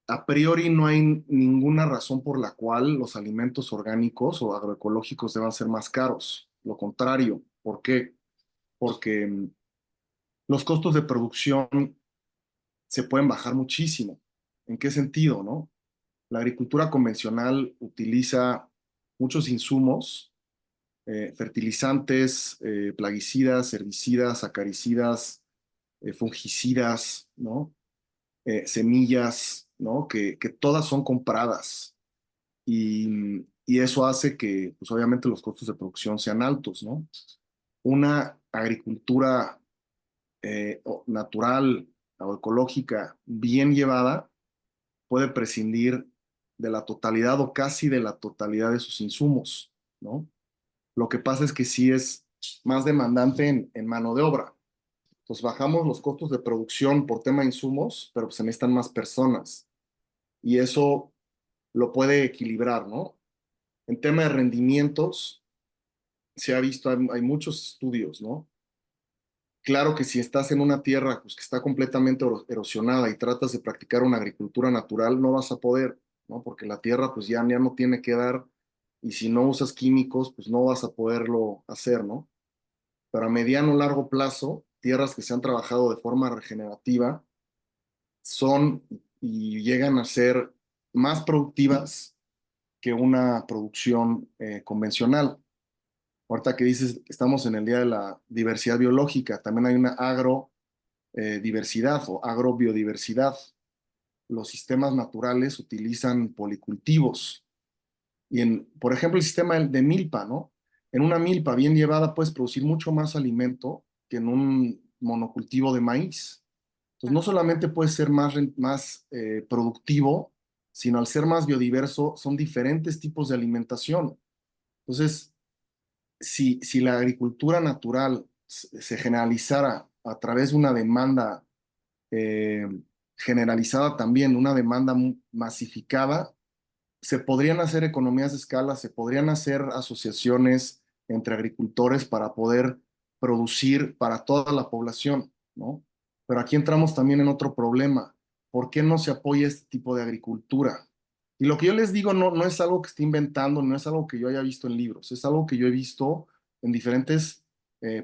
a priori no hay ninguna razón por la cual los alimentos orgánicos o agroecológicos deban ser más caros. Lo contrario. ¿Por qué? Porque los costos de producción se pueden bajar muchísimo. ¿En qué sentido, no? La agricultura convencional utiliza muchos insumos, fertilizantes, plaguicidas, herbicidas, acaricidas, fungicidas, ¿no? Semillas, ¿no? Que todas son compradas y eso hace que, pues obviamente los costos de producción sean altos, ¿no? Una agricultura natural o ecológica bien llevada puede prescindir de la totalidad o casi de la totalidad de sus insumos, ¿no? Lo que pasa es que sí es más demandante en mano de obra. Entonces bajamos los costos de producción por tema de insumos, pero se necesitan más personas y eso lo puede equilibrar, ¿no? En tema de rendimientos, se ha visto, hay muchos estudios, ¿no? Claro que si estás en una tierra pues, que está completamente erosionada y tratas de practicar una agricultura natural, no vas a poder, ¿no? Porque la tierra pues ya no tiene que dar y si no usas químicos, pues no vas a poderlo hacer, ¿no? Pero a mediano o largo plazo, tierras que se han trabajado de forma regenerativa son y llegan a ser más productivas que una producción convencional. Ahorita que dices, estamos en el Día de la Diversidad Biológica, también hay una diversidad o agrobiodiversidad. Los sistemas naturales utilizan policultivos. Por ejemplo, el sistema de milpa, ¿no? En una milpa bien llevada puedes producir mucho más alimento que en un monocultivo de maíz. Entonces, no solamente puede ser más productivo, sino al ser más biodiverso, son diferentes tipos de alimentación. Entonces, si la agricultura natural se generalizara a través de una demanda eh, generalizada también, una demanda masificada, se podrían hacer economías de escala, se podrían hacer asociaciones entre agricultores para poder producir para toda la población, ¿no? Pero aquí entramos también en otro problema. ¿Por qué no se apoya este tipo de agricultura? Y lo que yo les digo no es algo que esté inventando, no es algo que yo haya visto en libros, es algo que yo he visto en diferentes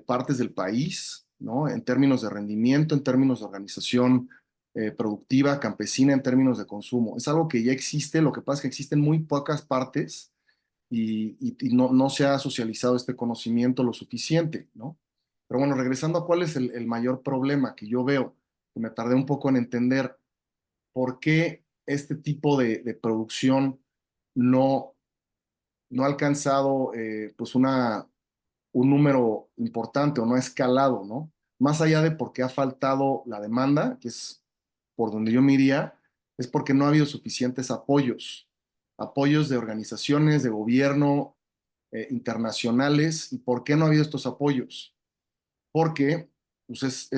partes del país, ¿no? En términos de rendimiento, en términos de organización productiva, campesina en términos de consumo. Es algo que ya existe, lo que pasa es que existen muy pocas partes y no se ha socializado este conocimiento lo suficiente, ¿no? Pero bueno, regresando a cuál es el mayor problema que yo veo, que me tardé un poco en entender por qué este tipo de producción no, no ha alcanzado pues un número importante o no ha escalado, ¿no? Más allá de por qué ha faltado la demanda, que es por donde yo me iría, es porque no ha habido suficientes apoyos de organizaciones, de gobierno, internacionales. ¿Y por qué no ha habido estos apoyos? Porque, pues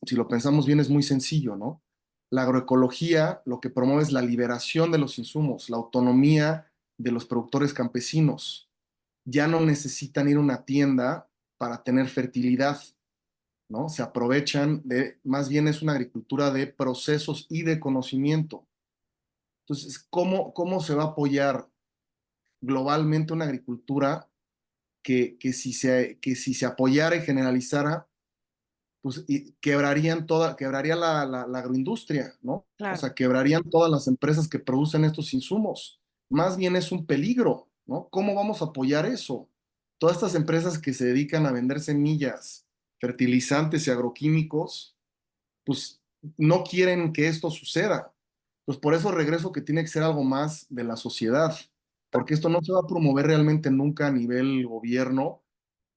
si lo pensamos bien, es muy sencillo, ¿no? La agroecología lo que promueve es la liberación de los insumos, la autonomía de los productores campesinos. Ya no necesitan ir a una tienda para tener fertilidad, ¿no? Se aprovechan más bien es una agricultura de procesos y de conocimiento. Entonces, ¿cómo se va a apoyar globalmente una agricultura que si se apoyara y generalizara, pues quebraría la agroindustria, ¿no? O Claro. sea, quebrarían todas las empresas que producen estos insumos. Más bien es un peligro, ¿no? ¿Cómo vamos a apoyar eso? Todas estas empresas que se dedican a vender semillas, fertilizantes y agroquímicos, pues no quieren que esto suceda. Pues por eso regreso que tiene que ser algo más de la sociedad, porque esto no se va a promover realmente nunca a nivel gobierno,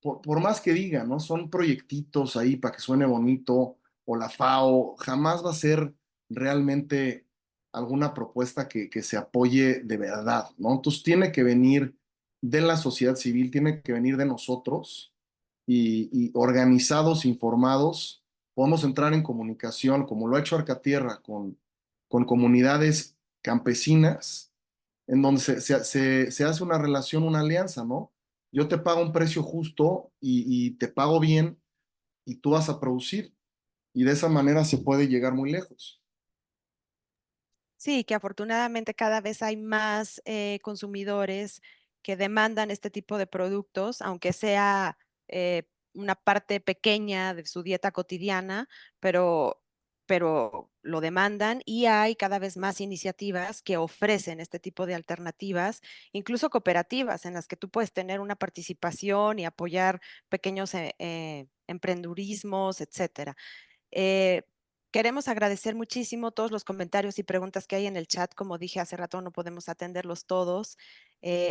por más que diga, ¿no? Son proyectitos ahí para que suene bonito, o la FAO, jamás va a ser realmente alguna propuesta que se apoye de verdad, ¿no? Entonces tiene que venir de la sociedad civil, tiene que venir de nosotros y organizados, informados, podemos entrar en comunicación, como lo ha hecho Arcatierra, con comunidades campesinas, en donde se hace una relación, una alianza, ¿no? Yo te pago un precio justo y te pago bien y tú vas a producir. Y de esa manera se puede llegar muy lejos. Sí, que afortunadamente cada vez hay más consumidores que demandan este tipo de productos, aunque sea una parte pequeña de su dieta cotidiana, pero, pero lo demandan y hay cada vez más iniciativas que ofrecen este tipo de alternativas, incluso cooperativas en las que tú puedes tener una participación y apoyar pequeños emprendurismos, etcétera. Eh, Queremos agradecer muchísimo todos los comentarios y preguntas que hay en el chat. Como dije hace rato, no podemos atenderlos todos.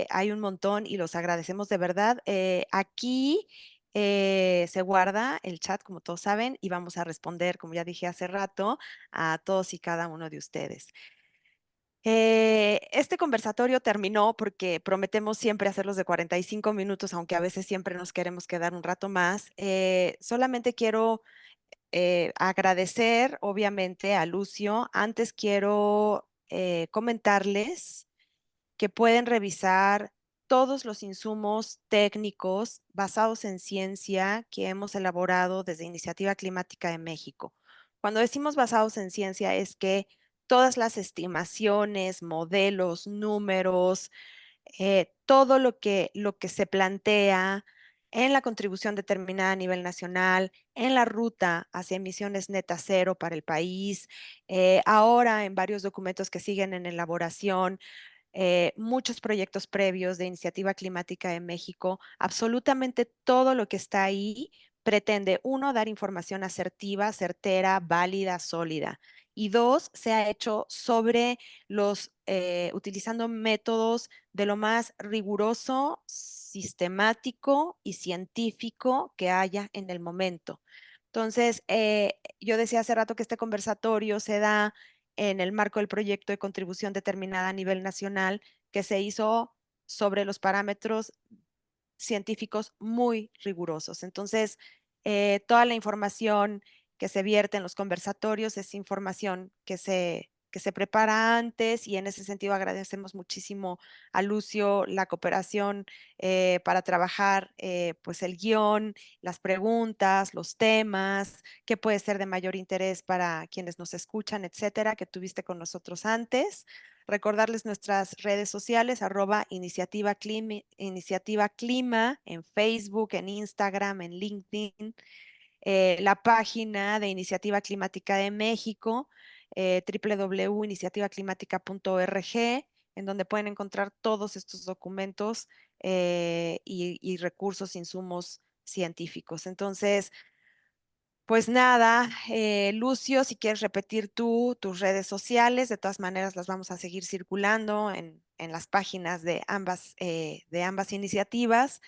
Hay un montón y los agradecemos de verdad. Aquí se guarda el chat, como todos saben, y vamos a responder, como ya dije hace rato, a todos y cada uno de ustedes. Este conversatorio terminó porque prometemos siempre hacerlos de 45 minutos, aunque a veces siempre nos queremos quedar un rato más. Solamente quiero agradecer, obviamente, a Lucio. Antes quiero comentarles que pueden revisar todos los insumos técnicos basados en ciencia que hemos elaborado desde Iniciativa Climática de México. Cuando decimos basados en ciencia es que todas las estimaciones, modelos, números, todo lo que se plantea en la contribución determinada a nivel nacional, en la ruta hacia emisiones neta cero para el país, ahora en varios documentos que siguen en elaboración, muchos proyectos previos de Iniciativa Climática de México, absolutamente todo lo que está ahí pretende, uno, dar información asertiva, certera, válida, sólida. Y dos, se ha hecho sobre utilizando métodos de lo más riguroso, sistemático y científico que haya en el momento. Entonces, yo decía hace rato que este conversatorio se da en el marco del proyecto de contribución determinada a nivel nacional que se hizo sobre los parámetros científicos muy rigurosos. Entonces, toda la información que se vierte en los conversatorios es información que se prepara antes y en ese sentido agradecemos muchísimo a Lucio la cooperación para trabajar pues el guión, las preguntas, los temas, qué puede ser de mayor interés para quienes nos escuchan, etcétera, que tuviste con nosotros antes. Recordarles nuestras redes sociales, Iniciativa Clima, en Facebook, en Instagram, en LinkedIn, la página de Iniciativa Climática de México, www.iniciativaclimática.org, en donde pueden encontrar todos estos documentos y recursos, insumos científicos. Entonces, pues nada, Lucio, si quieres repetir tú tus redes sociales, de todas maneras las vamos a seguir circulando en las páginas de ambas iniciativas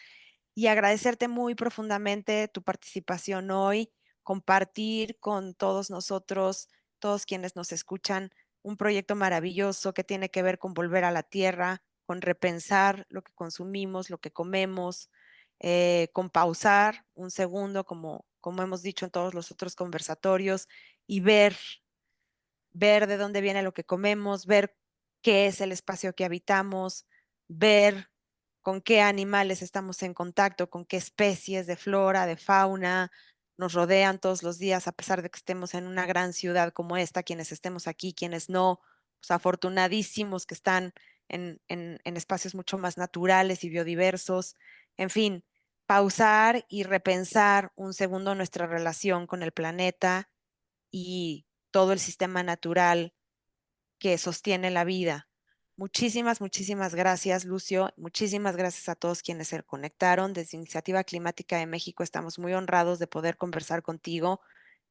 y agradecerte muy profundamente tu participación hoy, compartir con todos nosotros, todos quienes nos escuchan, un proyecto maravilloso que tiene que ver con volver a la tierra, con repensar lo que consumimos, lo que comemos, con pausar un segundo, como hemos dicho en todos los otros conversatorios, y ver de dónde viene lo que comemos, ver qué es el espacio que habitamos, ver con qué animales estamos en contacto, con qué especies de flora, de fauna nos rodean todos los días, a pesar de que estemos en una gran ciudad como esta, quienes estemos aquí, quienes no, pues afortunadísimos que están en espacios mucho más naturales y biodiversos. En fin, pausar y repensar un segundo nuestra relación con el planeta y todo el sistema natural que sostiene la vida. Muchísimas, muchísimas gracias, Lucio. Muchísimas gracias a todos quienes se conectaron. Desde Iniciativa Climática de México estamos muy honrados de poder conversar contigo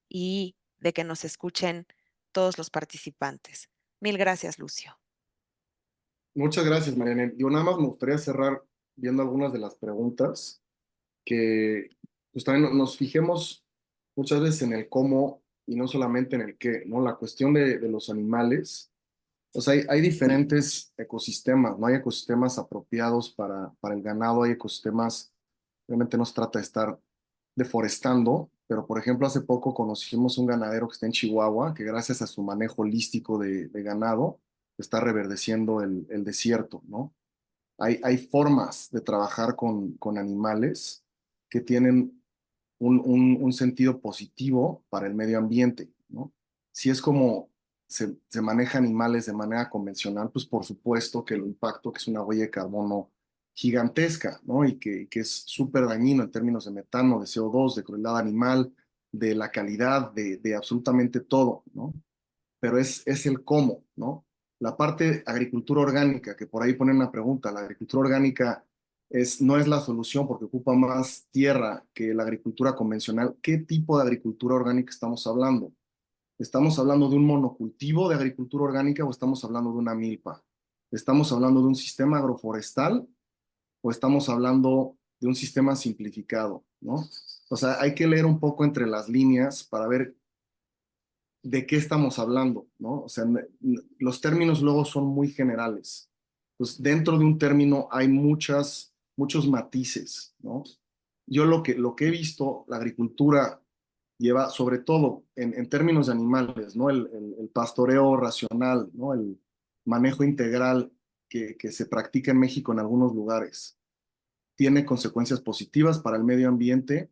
y de que nos escuchen todos los participantes. Mil gracias, Lucio. Muchas gracias, Mariana. Yo nada más me gustaría cerrar viendo algunas de las preguntas que pues también nos fijemos muchas veces en el cómo y no solamente en el qué, ¿no? La cuestión de los animales, o sea, hay diferentes ecosistemas, ¿no? Hay ecosistemas apropiados para el ganado, hay ecosistemas, obviamente no se trata de estar deforestando, pero por ejemplo hace poco conocimos un ganadero que está en Chihuahua, que gracias a su manejo holístico de ganado, está reverdeciendo el desierto, ¿no? Hay formas de trabajar con animales que tienen un sentido positivo para el medio ambiente, ¿no? Si es como se maneja animales de manera convencional, pues por supuesto que el impacto, que es una huella de carbono gigantesca, ¿no? Y que es súper dañino en términos de metano, de CO2, de crueldad animal, de la calidad, de absolutamente todo, ¿no? Pero es el cómo, ¿no? La parte agricultura orgánica, que por ahí ponen una pregunta, la agricultura orgánica no es la solución porque ocupa más tierra que la agricultura convencional. ¿Qué tipo de agricultura orgánica estamos hablando? ¿Estamos hablando de un monocultivo de agricultura orgánica o estamos hablando de una milpa? ¿Estamos hablando de un sistema agroforestal o estamos hablando de un sistema simplificado, ¿no? O sea, hay que leer un poco entre las líneas para ver de qué estamos hablando, ¿no? O sea, los términos luego son muy generales. Pues dentro de un término hay muchos matices, ¿no? Yo lo que he visto, la agricultura lleva, sobre todo en términos de animales, ¿no? El pastoreo racional, ¿no? El manejo integral que se practica en México en algunos lugares. Tiene consecuencias positivas para el medio ambiente.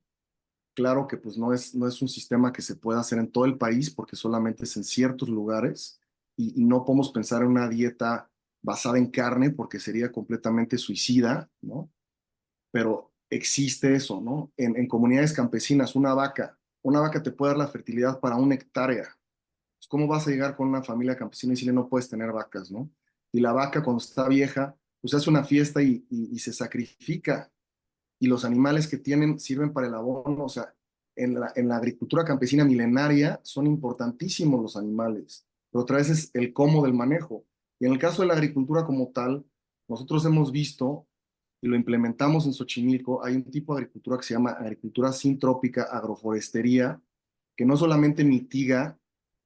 Claro que pues no es un sistema que se pueda hacer en todo el país porque solamente es en ciertos lugares y no podemos pensar en una dieta basada en carne porque sería completamente suicida, ¿no? Pero existe eso, ¿no? En comunidades campesinas, una vaca te puede dar la fertilidad para 1 hectárea. Pues, ¿cómo vas a llegar con una familia campesina y decirle no puedes tener vacas, ¿no? Y la vaca cuando está vieja, pues hace una fiesta y se sacrifica y los animales que tienen sirven para el abono. O sea, en la agricultura campesina milenaria son importantísimos los animales, pero otra vez es el cómo del manejo. Y en el caso de la agricultura como tal, nosotros hemos visto y lo implementamos en Xochimilco, hay un tipo de agricultura que se llama agricultura sintrópica, agroforestería, que no solamente mitiga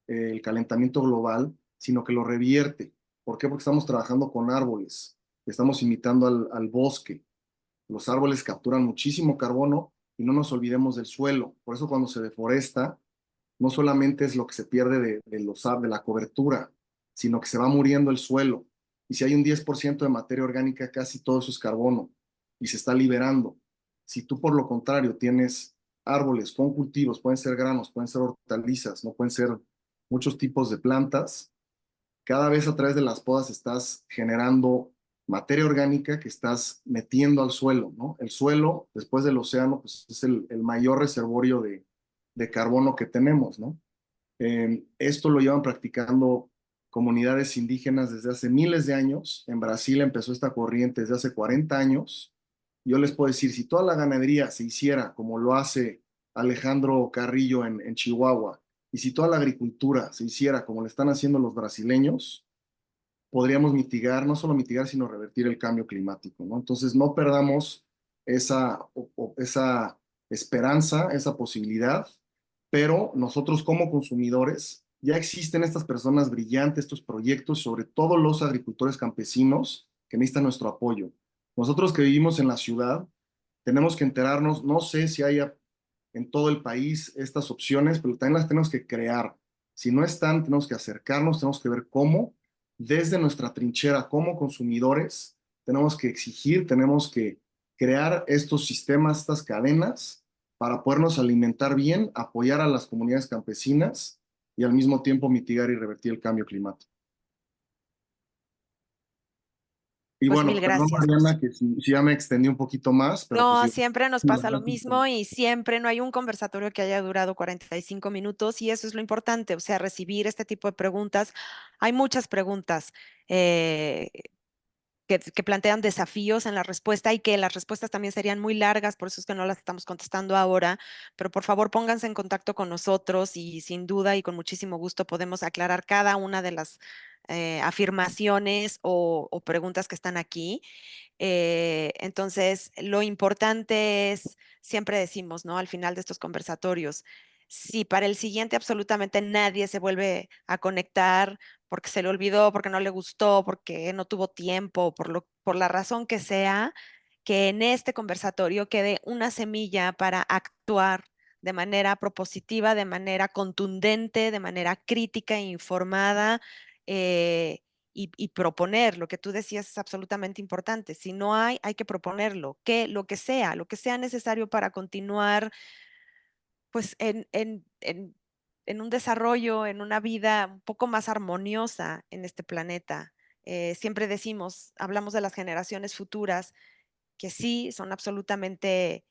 el calentamiento global, sino que lo revierte. ¿Por qué? Porque estamos trabajando con árboles, estamos imitando al bosque. Los árboles capturan muchísimo carbono y no nos olvidemos del suelo. Por eso cuando se deforesta, no solamente es lo que se pierde de la cobertura, sino que se va muriendo el suelo. Y si hay un 10% de materia orgánica, casi todo eso es carbono y se está liberando. Si tú por lo contrario tienes árboles con cultivos, pueden ser granos, pueden ser hortalizas, no pueden ser muchos tipos de plantas, cada vez a través de las podas estás generando materia orgánica que estás metiendo al suelo, ¿no? El suelo, después del océano, pues es el mayor reservorio de carbono que tenemos, ¿no? Esto lo llevan practicando comunidades indígenas desde hace miles de años. En Brasil empezó esta corriente desde hace 40 años. Yo les puedo decir, si toda la ganadería se hiciera como lo hace Alejandro Carrillo en Chihuahua, y si toda la agricultura se hiciera como lo están haciendo los brasileños, podríamos mitigar, no solo mitigar, sino revertir el cambio climático, ¿no? Entonces, no perdamos esa esperanza, esa posibilidad, pero nosotros como consumidores, ya existen estas personas brillantes, estos proyectos, sobre todo los agricultores campesinos que necesitan nuestro apoyo. Nosotros que vivimos en la ciudad, tenemos que enterarnos, no sé si haya en todo el país estas opciones, pero también las tenemos que crear. Si no están, tenemos que acercarnos, tenemos que ver cómo, desde nuestra trinchera como consumidores, tenemos que exigir, tenemos que crear estos sistemas, estas cadenas, para podernos alimentar bien, apoyar a las comunidades campesinas y al mismo tiempo mitigar y revertir el cambio climático. Y Pues bueno, mil perdón gracias, José. Mariana, que si ya me extendí un poquito más, pero pues No, digo, siempre nos la pasa lo verdad es que mismo y siempre no hay un conversatorio que haya durado 45 minutos y eso es lo importante, o sea, recibir este tipo de preguntas. Hay muchas preguntas eh, que plantean desafíos en la respuesta y que las respuestas también serían muy largas, por eso es que no las estamos contestando ahora, pero por favor pónganse en contacto con nosotros y sin duda y con muchísimo gusto podemos aclarar cada una de las afirmaciones o preguntas que están aquí. Entonces, lo importante es, siempre decimos, ¿no? Al final de estos conversatorios, si para el siguiente absolutamente nadie se vuelve a conectar porque se le olvidó, porque no le gustó, porque no tuvo tiempo, por la razón que sea, que en este conversatorio quede una semilla para actuar de manera propositiva, de manera contundente, de manera crítica e informada. Y proponer lo que tú decías es absolutamente importante. Si no hay, hay que proponerlo, que lo que sea necesario para continuar, pues en un desarrollo, en una vida un poco más armoniosa en este planeta. Siempre decimos, hablamos de las generaciones futuras, que sí son absolutamente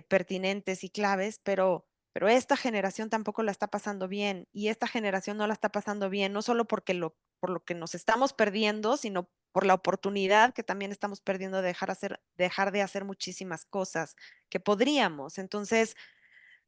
pertinentes y claves, pero esta generación tampoco la está pasando bien y esta generación no la está pasando bien, no solo por lo que nos estamos perdiendo, sino por la oportunidad que también estamos perdiendo de dejar de hacer muchísimas cosas que podríamos. Entonces,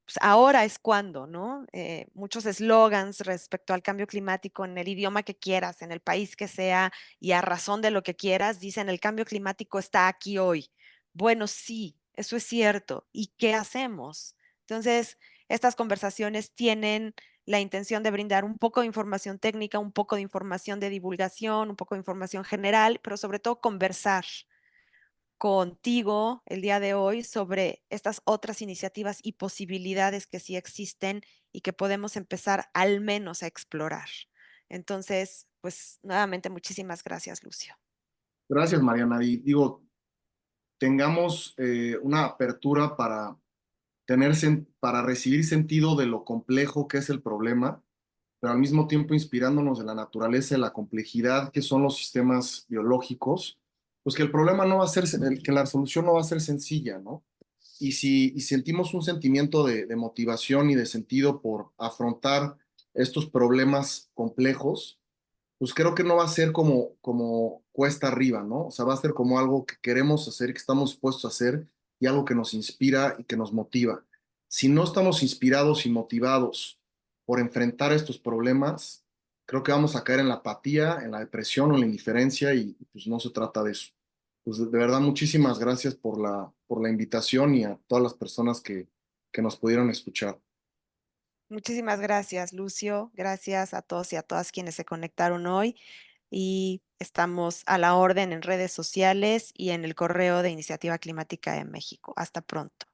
pues ahora es cuando, ¿no? Muchos eslogans respecto al cambio climático en el idioma que quieras, en el país que sea y a razón de lo que quieras, dicen el cambio climático está aquí hoy. Bueno, sí, eso es cierto. ¿Y qué hacemos? Entonces, estas conversaciones tienen la intención de brindar un poco de información técnica, un poco de información de divulgación, un poco de información general, pero sobre todo conversar contigo el día de hoy sobre estas otras iniciativas y posibilidades que sí existen y que podemos empezar al menos a explorar. Entonces, pues nuevamente muchísimas gracias, Lucio. Gracias, Mariana. Y digo, tengamos una apertura para para recibir sentido de lo complejo que es el problema, pero al mismo tiempo inspirándonos de la naturaleza, de la complejidad que son los sistemas biológicos, pues que el problema no va a ser, que la solución no va a ser sencilla, ¿no? Y sentimos un sentimiento de motivación y de sentido por afrontar estos problemas complejos, pues creo que no va a ser como cuesta arriba, ¿no? O sea, va a ser como algo que queremos hacer, que estamos dispuestos a hacer y algo que nos inspira y que nos motiva. Si no estamos inspirados y motivados por enfrentar estos problemas, creo que vamos a caer en la apatía, en la depresión o en la indiferencia y pues no se trata de eso. Pues de verdad, muchísimas gracias por por la invitación y a todas las personas que nos pudieron escuchar. Muchísimas gracias, Lucio. Gracias a todos y a todas quienes se conectaron hoy y estamos a la orden en redes sociales y en el correo de Iniciativa Climática de México. Hasta pronto.